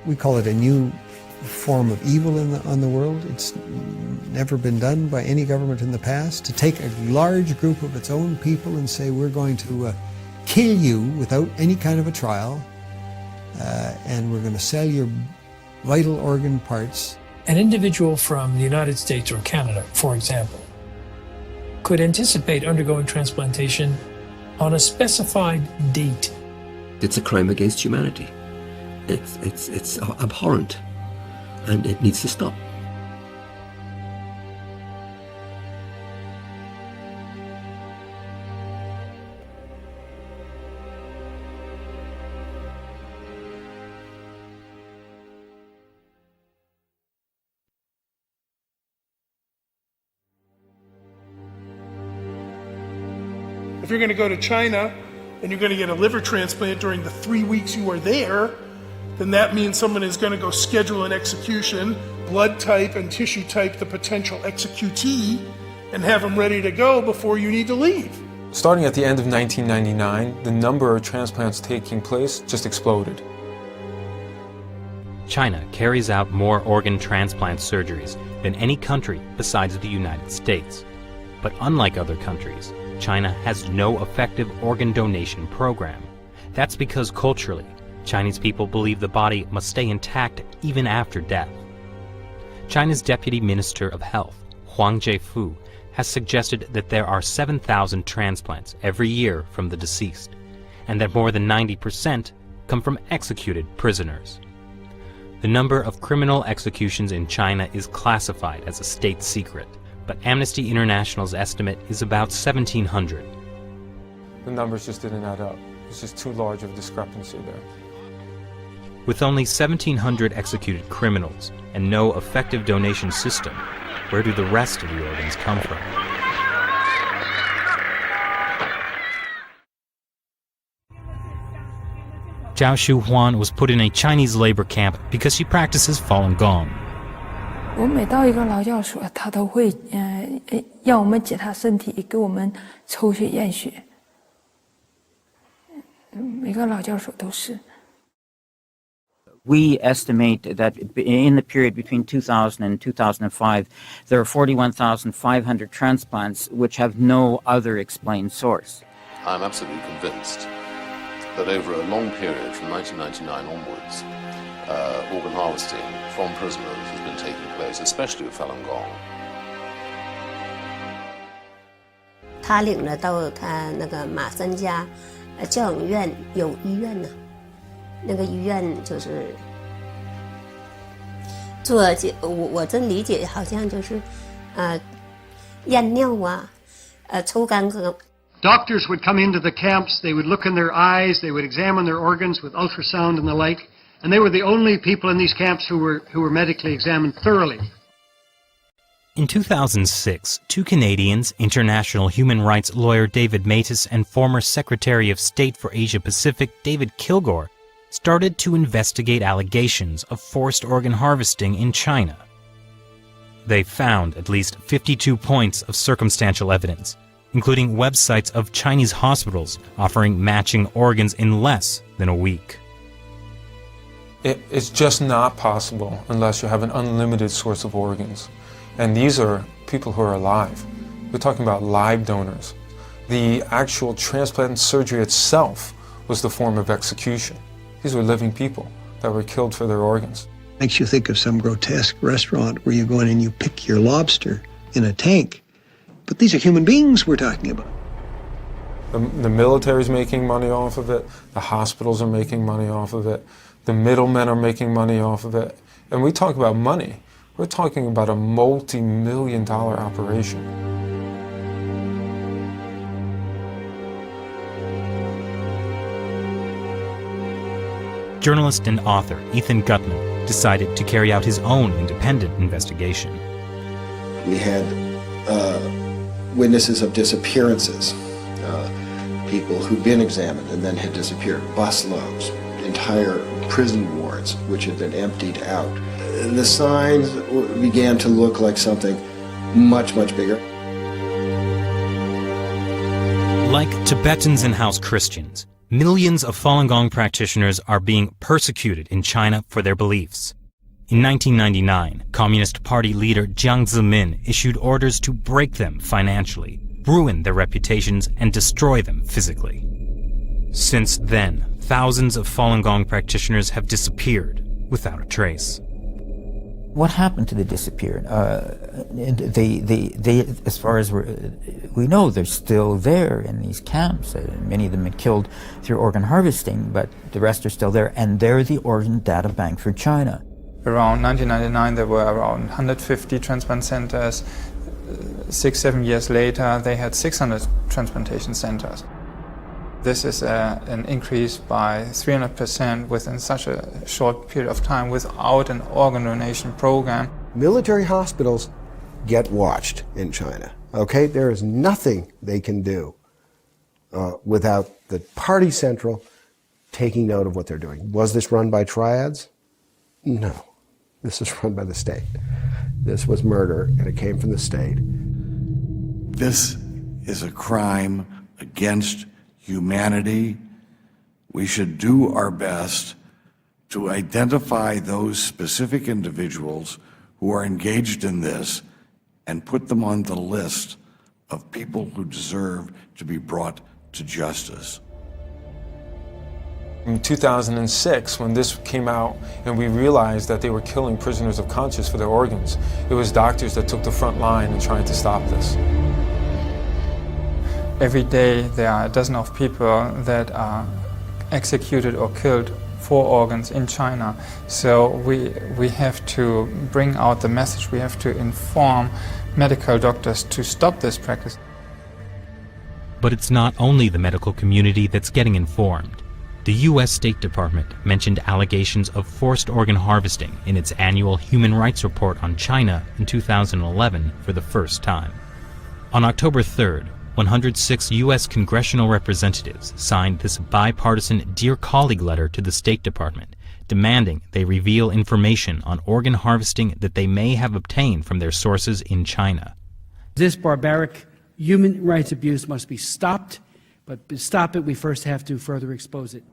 We call it a new form of evil on the world. It's never been done by any government in the past, to take a large group of its own people and say, we're going to kill you without any kind of a trial, and we're going to sell your vital organ parts. An individual from the United States or Canada, for example, could anticipate undergoing transplantation on a specified date. It's a crime against humanity. It's abhorrent, and it needs to stop. If you're going to go to China and you're going to get a liver transplant during the 3 weeks you are there, then that means someone is going to go schedule an execution, blood type and tissue type the potential executee, and have them ready to go before you need to leave. Starting at the end of 1999, the number of transplants taking place just exploded. China carries out more organ transplant surgeries than any country besides the United States. But unlike other countries, China has no effective organ donation program. That's because culturally, Chinese people believe the body must stay intact even after death. China's Deputy Minister of Health, Huang Zhefu, has suggested that there are 7,000 transplants every year from the deceased, and that more than 90% come from executed prisoners. The number of criminal executions in China is classified as a state secret, but Amnesty International's estimate is about 1,700. The numbers just didn't add up. It's just too large of a discrepancy there. With only 1,700 executed criminals and no effective donation system, where do the rest of the organs come from? Zhao Shuhuan was put in a Chinese labor camp because she practices Falun Gong. 我每到一个劳教所，他都会让我们检查身体，给我们抽血验血。每个劳教所都是。 We estimate that in the period between 2000 and 2005, there are 41,500 transplants which have no other explained source. I'm absolutely convinced that over a long period from 1999 onwards, organ harvesting from prisoners has been taking place, especially with Falun Gong. 他领了到他那个马三家教养院有医院呢。 那个医院就是做我真理解好像就是验尿啊抽干戈 Doctors would come into the camps, they would look in their eyes, they would examine their organs with ultrasound and the like, and they were the only people in these camps who were medically examined thoroughly. In 2006, two Canadians, international human rights lawyer David Matus and former Secretary of State for Asia Pacific David Kilgore, started to investigate allegations of forced organ harvesting in China. They found at least 52 points of circumstantial evidence, including websites of Chinese hospitals offering matching organs in less than a week. It's just not possible unless you have an unlimited source of organs. And these are people who are alive. We're talking about live donors. The actual transplant surgery itself was the form of execution. These were living people that were killed for their organs. Makes you think of some grotesque restaurant where you go in and you pick your lobster in a tank. But these are human beings we're talking about. The military's making money off of it. The hospitals are making money off of it. The middlemen are making money off of it. And we talk about money. We're talking about a multi-million-dollar operation. Journalist and author Ethan Gutman decided to carry out his own independent investigation. We had witnesses of disappearances, people who'd been examined and then had disappeared, busloads, entire prison wards which had been emptied out. The signs began to look like something much, much bigger. Like Tibetans and house Christians, Millions of Falun Gong practitioners are being persecuted in China for their beliefs. In 1999, Communist Party leader Jiang Zemin issued orders to break them financially, ruin their reputations, and destroy them physically. Since then, thousands of Falun Gong practitioners have disappeared without a trace. What happened to the disappeared? They, as far as we know, they're still there in these camps. Many of them have killed through organ harvesting, but the rest are still there, and they're the organ data bank for China. Around 1999, there were around 150 transplant centers. 6-7 years later, they had 600 transplantation centers. This is an increase by 300% within such a short period of time without an organ donation program. Military hospitals get watched in China, okay? There is nothing they can do without the party central taking note of what they're doing. Was this run by triads? No. This is run by the state. This was murder, and it came from the state. This is a crime against humanity. We should do our best to identify those specific individuals who are engaged in this and put them on the list of people who deserve to be brought to justice. In 2006, when this came out and we realized that they were killing prisoners of conscience for their organs, it was doctors that took the front line in trying to stop this. Every day there are a dozen of people that are executed or killed for organs in China. So we have to bring out the message, we have to inform medical doctors to stop this practice. But it's not only the medical community that's getting informed. The U.S. State Department mentioned allegations of forced organ harvesting in its annual Human Rights Report on China in 2011 for the first time. On October 3rd, 106 U.S. congressional representatives signed this bipartisan Dear Colleague letter to the State Department, demanding they reveal information on organ harvesting that they may have obtained from their sources in China. This barbaric human rights abuse must be stopped, but to stop it, we first have to further expose it.